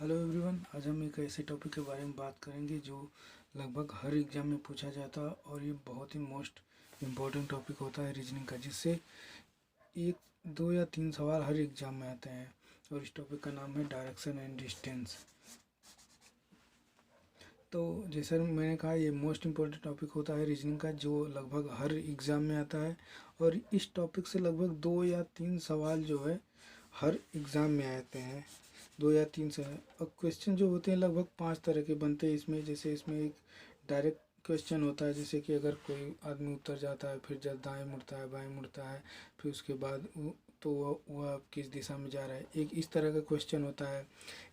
Hello everyone, आज हम एक ऐसे टॉपिक के बारे में बात करेंगे जो लगभग हर एग्ज़ाम में पूछा जाता है और ये बहुत ही मोस्ट इम्पोर्टेंट टॉपिक होता है रीजनिंग का, जिससे एक दो या तीन सवाल हर एग्ज़ाम में आते हैं। और इस टॉपिक का नाम है डायरेक्शन एंड डिस्टेंस। तो जैसे मैंने कहा, ये मोस्ट इम्पोर्टेंट टॉपिक होता है रीजनिंग का, जो लगभग हर एग्ज़ाम में आता है। और इस टॉपिक से लगभग दो या तीन सवाल जो है हर एग्ज़ाम में आते हैं, दो या तीन से। और क्वेश्चन जो होते हैं लगभग 5 तरह के बनते हैं इसमें। जैसे इसमें एक डायरेक्ट क्वेश्चन होता है, जैसे कि अगर कोई आदमी उतर जाता है, फिर जब दाएं मुड़ता है, बाएं मुड़ता है, फिर उसके बाद तो वह किस दिशा में जा रहा है, एक इस तरह का क्वेश्चन होता है।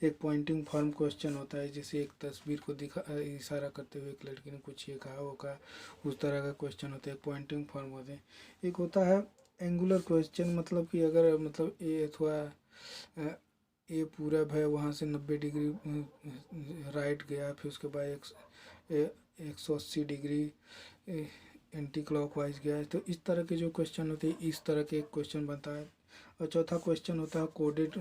एक पॉइंटिंग फॉर्म क्वेश्चन होता है, जैसे एक तस्वीर को दिखा इशारा करते हुए एक लड़की ने कुछ ये कहा वो कहा, उस तरह का क्वेश्चन होता है। एक पॉइंटिंग फॉर्म होते हैं। एक होता है एंगुलर क्वेश्चन, मतलब कि अगर ये थोड़ा ये पूरब है, वहाँ से 90 डिग्री राइट गया, फिर उसके बाद 180 डिग्री एंटी क्लॉकवाइज गया है। तो इस तरह के जो क्वेश्चन होते हैं, इस तरह के एक क्वेश्चन बनता है। और चौथा क्वेश्चन होता है कोडेड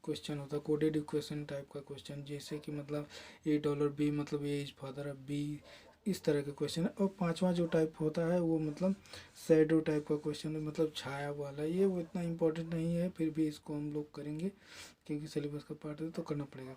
क्वेश्चन होता है, कोडेड इक्वेशन टाइप का क्वेश्चन, जैसे कि मतलब $A मतलब A is father of B, इस तरह के क्वेश्चन है। और पांचवा जो टाइप होता है वो मतलब शैडो टाइप का क्वेश्चन है, मतलब छाया वाला। ये वो इतना इम्पोर्टेंट नहीं है, फिर भी इसको हम लोग करेंगे क्योंकि सिलेबस का पार्ट है तो करना पड़ेगा।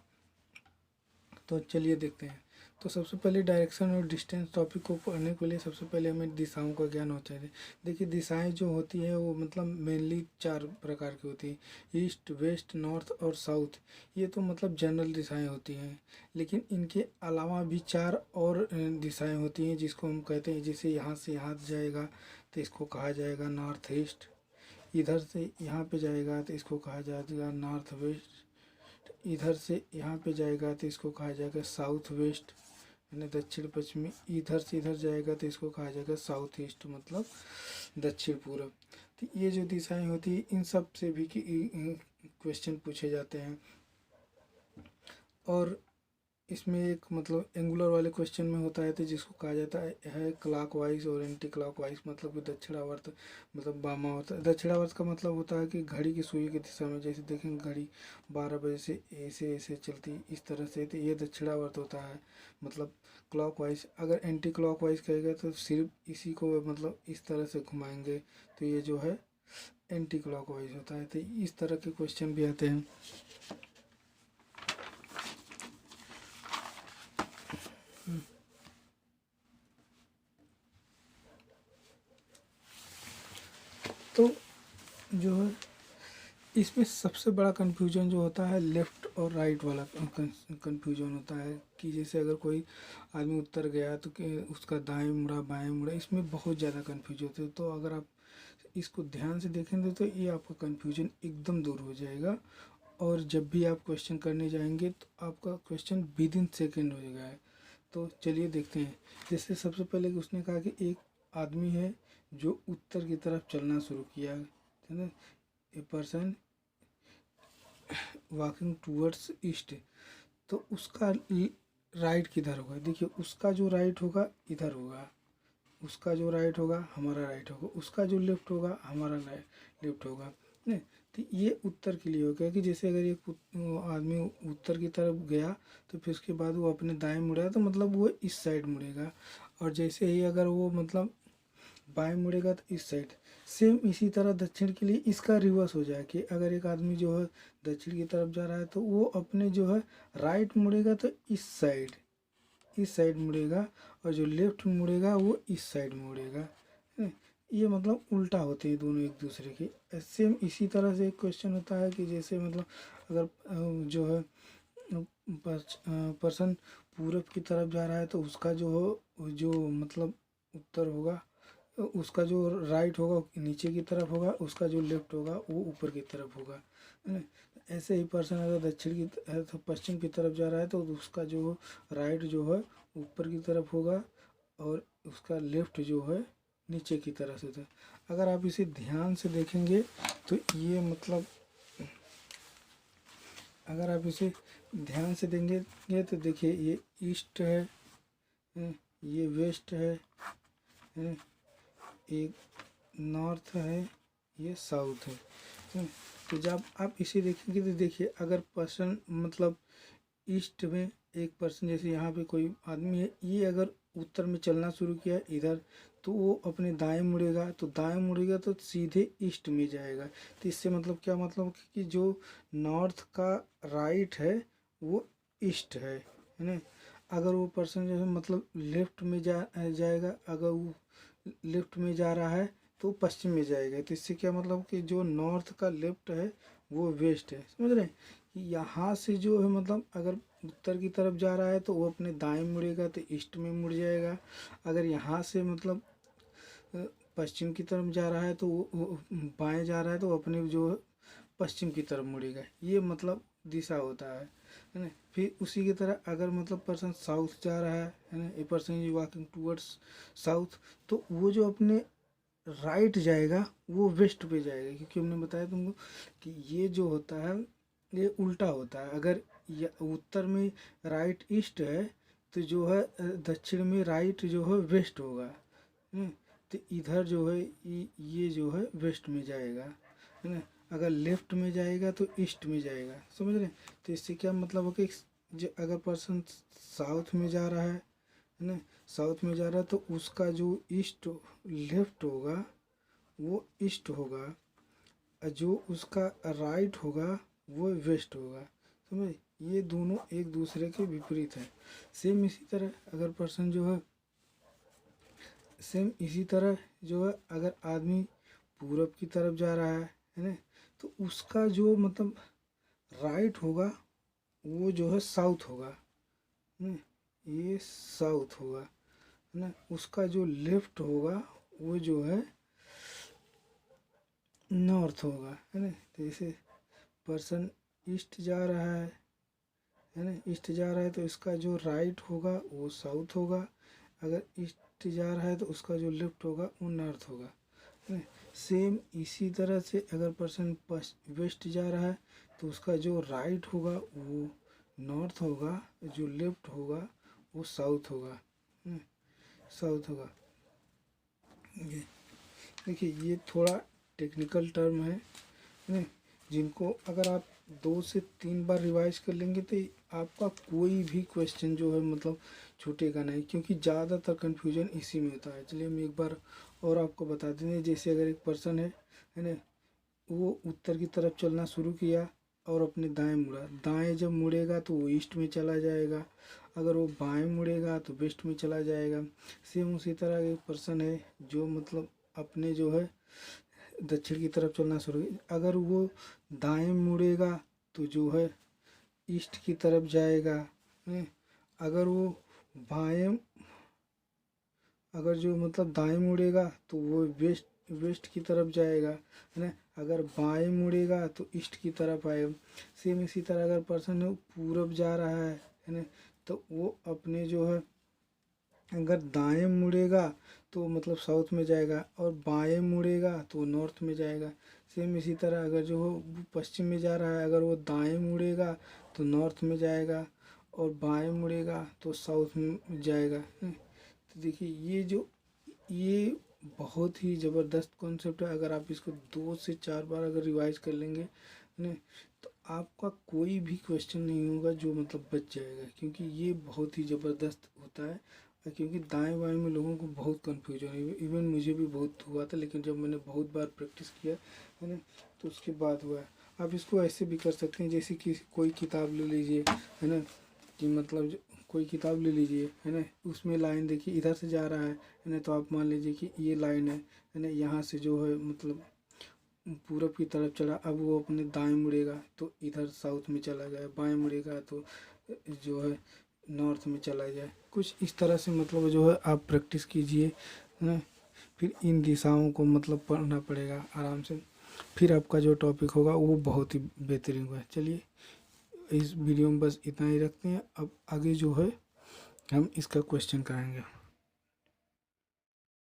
तो चलिए देखते हैं। तो सबसे पहले डायरेक्शन और डिस्टेंस टॉपिक को पढ़ने के लिए सबसे पहले हमें दिशाओं का ज्ञान होना चाहिए। देखिए, दिशाएं जो होती है वो मतलब मेनली 4 प्रकार की होती है: ईस्ट, वेस्ट, नॉर्थ और साउथ। ये तो मतलब जनरल दिशाएं होती हैं। लेकिन इनके अलावा भी 4 और दिशाएं होती हैं, जिसको हम कहते हैं, जैसे यहाँ से यहाँ जाएगा तो इसको कहा जाएगा नॉर्थ ईस्ट। इधर से यहाँ पे जाएगा तो इसको कहा जाएगा नॉर्थ वेस्ट। इधर से यहाँ पे जाएगा तो इसको कहा जाएगा साउथ वेस्ट, यानी दक्षिण पश्चिमी। इधर से इधर जाएगा तो इसको कहा जाएगा साउथ ईस्ट, मतलब दक्षिण पूरब। तो ये जो दिशाएं होती है, इन सब से भी क्वेश्चन पूछे जाते हैं। और इसमें एक मतलब एंगुलर वाले क्वेश्चन में होता है तो जिसको कहा जाता है क्लॉकवाइज और एंटी क्लॉकवाइज, मतलब कि दक्षिणावर्त मतलब बामा होता है। दक्षिणावर्त का मतलब होता है कि घड़ी की सुई की दिशा में, जैसे देखेंगे घड़ी 12 बजे से ऐसे ऐसे चलती इस तरह से, तो ये दक्षिणावर्त होता है, मतलब क्लॉकवाइज। अगर एंटी क्लॉकवाइज कहेगा तो सिर्फ इसी को मतलब इस तरह से घुमाएंगे, तो ये जो है एंटी क्लॉकवाइज होता है। तो इस तरह के क्वेश्चन भी आते हैं। तो जो है इसमें सबसे बड़ा कन्फ्यूजन जो होता है लेफ़्ट और राइट वाला कन्फ्यूजन होता है, कि जैसे अगर कोई आदमी उत्तर गया तो कि उसका दाएं मुड़ा बाएं मुड़ा, इसमें बहुत ज़्यादा कन्फ्यूज होते हैं। तो अगर आप इसको ध्यान से देखेंगे तो ये आपका कन्फ्यूजन एकदम दूर हो जाएगा। और जब भी आप क्वेश्चन करने जाएंगे तो आपका क्वेश्चन विद इन सेकेंड हो जाएगा। तो चलिए देखते हैं। जैसे सबसे पहले उसने कहा कि एक आदमी है जो उत्तर की तरफ चलना शुरू किया, है ना। A person walking towards east, तो उसका राइट किधर होगा? देखिए, उसका जो राइट होगा इधर होगा, उसका जो राइट होगा हमारा राइट होगा, उसका जो लेफ्ट होगा हमारा लेफ्ट होगा, नहीं। तो ये उत्तर के लिए हो गया कि जैसे अगर एक आदमी उत्तर की तरफ गया तो फिर उसके बाद वो अपने दाएं मुड़ा तो मतलब वो इस साइड मुड़ेगा। और जैसे ही अगर वो मतलब बाएं मुड़ेगा तो इस साइड। सेम इसी तरह दक्षिण के लिए इसका रिवर्स हो जाए, कि अगर एक आदमी जो है दक्षिण की तरफ जा रहा है तो वो अपने जो है राइट मुड़ेगा तो इस साइड मुड़ेगा, और जो लेफ्ट मुड़ेगा वो इस साइड मुड़ेगा। ये मतलब उल्टा होते हैं दोनों एक दूसरे के। सेम इसी तरह से एक क्वेश्चन होता है कि जैसे मतलब अगर जो है पर्सन पूरब की तरफ जा रहा है तो उसका जो हो जो मतलब उत्तर होगा, उसका जो राइट होगा नीचे की तरफ होगा, उसका जो लेफ्ट होगा वो ऊपर की तरफ होगा, है ना। ऐसे ही पर्सन अगर दक्षिण की तो पश्चिम की तरफ जा रहा है तो उसका जो राइट जो है ऊपर की तरफ होगा, और उसका लेफ्ट जो है नीचे की तरफ से था। अगर आप इसे ध्यान से देखेंगे तो ये मतलब, अगर आप इसे ध्यान से देंगे तो देखिए, ये ईस्ट है, ये वेस्ट है, एक नॉर्थ है, ये साउथ है। तो जब आप इसे देखेंगे तो देखिए, अगर पर्सन मतलब ईस्ट में एक पर्सन, जैसे यहाँ पे कोई आदमी है, ये अगर उत्तर में चलना शुरू किया इधर, तो वो अपने दाएं मुड़ेगा, तो दाएं मुड़ेगा तो सीधे ईस्ट में जाएगा। तो इससे मतलब क्या, मतलब कि जो नॉर्थ का राइट है वो ईस्ट है ना। अगर वो पर्सन जो है मतलब लेफ्ट में जाएगा, अगर वो लेफ्ट में जा रहा है तो पश्चिम में जाएगा। तो इससे क्या मतलब कि जो नॉर्थ का लेफ्ट है वो वेस्ट है, समझ रहे हैं। कि यहाँ से जो है मतलब अगर उत्तर की तरफ जा रहा है तो वो अपने दाएं मुड़ेगा तो ईस्ट में मुड़ जाएगा। अगर यहाँ से मतलब पश्चिम की तरफ जा रहा है तो वो बाएं जा रहा है तो वो अपने जो पश्चिम की तरफ मुड़ेगा। ये मतलब दिशा होता है ना। फिर उसी की तरह अगर मतलब पर्सन साउथ जा रहा है ना, a person is walking towards south, तो वो जो अपने राइट जाएगा वो वेस्ट पे जाएगा, क्योंकि हमने बताया तुमको कि ये जो होता है ये उल्टा होता है। अगर उत्तर में राइट ईस्ट है तो जो है दक्षिण में राइट जो है वेस्ट होगा। तो इधर जो है ये जो है वेस्ट में जाएगा, है ना। अगर लेफ्ट में जाएगा तो ईस्ट में जाएगा, समझ रहे हैं। तो इससे क्या मतलब हो कि अगर पर्सन साउथ में जा रहा है ना, साउथ में जा रहा है तो उसका जो ईस्ट लेफ्ट होगा वो ईस्ट होगा, और जो उसका राइट होगा वो वेस्ट होगा, समझ। ये दोनों एक दूसरे के विपरीत है। सेम इसी तरह अगर पर्सन जो है, सेम इसी तरह जो है अगर आदमी पूरब की तरफ जा रहा है ना, तो उसका जो मतलब राइट होगा वो जो है साउथ होगा ना, ये साउथ होगा ना। उसका जो लेफ्ट होगा वो जो है नॉर्थ होगा, है ना। तो जैसे पर्सन ईस्ट जा रहा है ना, ईस्ट जा रहा है तो इसका जो राइट होगा वो साउथ होगा। अगर ईस्ट जा रहा है तो उसका जो लेफ्ट होगा वो नॉर्थ होगा, है ना। सेम इसी तरह से अगर पर्सन वेस्ट जा रहा है तो उसका जो राइट होगा वो नॉर्थ होगा, जो लेफ्ट होगा वो साउथ होगा, साउथ होगा। देखिए ये थोड़ा टेक्निकल टर्म है ना, जिनको अगर आप 2 से 3 बार रिवाइज कर लेंगे तो आपका कोई भी क्वेश्चन जो है मतलब छूटेगा नहीं, क्योंकि ज़्यादातर कन्फ्यूजन इसी में होता है। चलिए हम एक बार और आपको बता दें। जैसे अगर एक पर्सन है ना, वो उत्तर की तरफ चलना शुरू किया और अपने दाएं मुड़ा, दाएं जब मुड़ेगा तो वो ईस्ट में चला जाएगा, अगर वो बाएं मुड़ेगा तो वेस्ट में चला जाएगा। सेम उसी तरह एक पर्सन है जो मतलब अपने जो है दक्षिण की तरफ चलना शुरू, अगर वो दाएं मुड़ेगा तो जो है ईस्ट की तरफ जाएगा, अगर वो बाएं, अगर जो मतलब दाएं मुड़ेगा तो वो वेस्ट की तरफ जाएगा, है ना। अगर बाएं मुड़ेगा तो ईस्ट की तरफ आएगा। सेम इसी तरह अगर पर्सन पूरब जा रहा है ना, तो वो अपने जो है अगर दाएं मुड़ेगा तो मतलब साउथ में जाएगा, और बाएं मुड़ेगा तो नॉर्थ में जाएगा। सेम इसी तरह अगर जो हो पश्चिम में जा रहा है, अगर वो दाएं मुड़ेगा तो नॉर्थ में जाएगा, और बाएं मुड़ेगा तो साउथ में जाएगा। तो देखिए ये बहुत ही ज़बरदस्त कॉन्सेप्ट है। अगर आप इसको 2 से 4 बार अगर रिवाइज कर लेंगे ना, तो आपका कोई भी क्वेश्चन नहीं होगा जो मतलब बच जाएगा, क्योंकि ये बहुत ही ज़बरदस्त होता है। क्योंकि दाएं बाएं में लोगों को बहुत कन्फ्यूजन है, इवन मुझे भी बहुत हुआ था, लेकिन जब मैंने बहुत बार प्रैक्टिस किया है ना तो उसके बाद हुआ है। आप इसको ऐसे भी कर सकते हैं, जैसे कि कोई किताब ले लीजिए, है ना, कि मतलब कोई किताब ले लीजिए, है ना, उसमें लाइन देखिए इधर से जा रहा है ना, तो आप मान लीजिए कि ये लाइन है ना, यहाँ से जो है मतलब पूरब की तरफ चला, अब वो अपने दाएं मुड़ेगा तो इधर साउथ में चला गया, बाएं मुड़ेगा तो जो है नॉर्थ में चला जाए। कुछ इस तरह से मतलब जो है आप प्रैक्टिस कीजिए ना, फिर इन दिशाओं को मतलब पढ़ना पड़ेगा आराम से, फिर आपका जो टॉपिक होगा वो बहुत ही बेहतरीन होगा। चलिए इस वीडियो में बस इतना ही रखते हैं, अब आगे जो है हम इसका क्वेश्चन कराएंगे।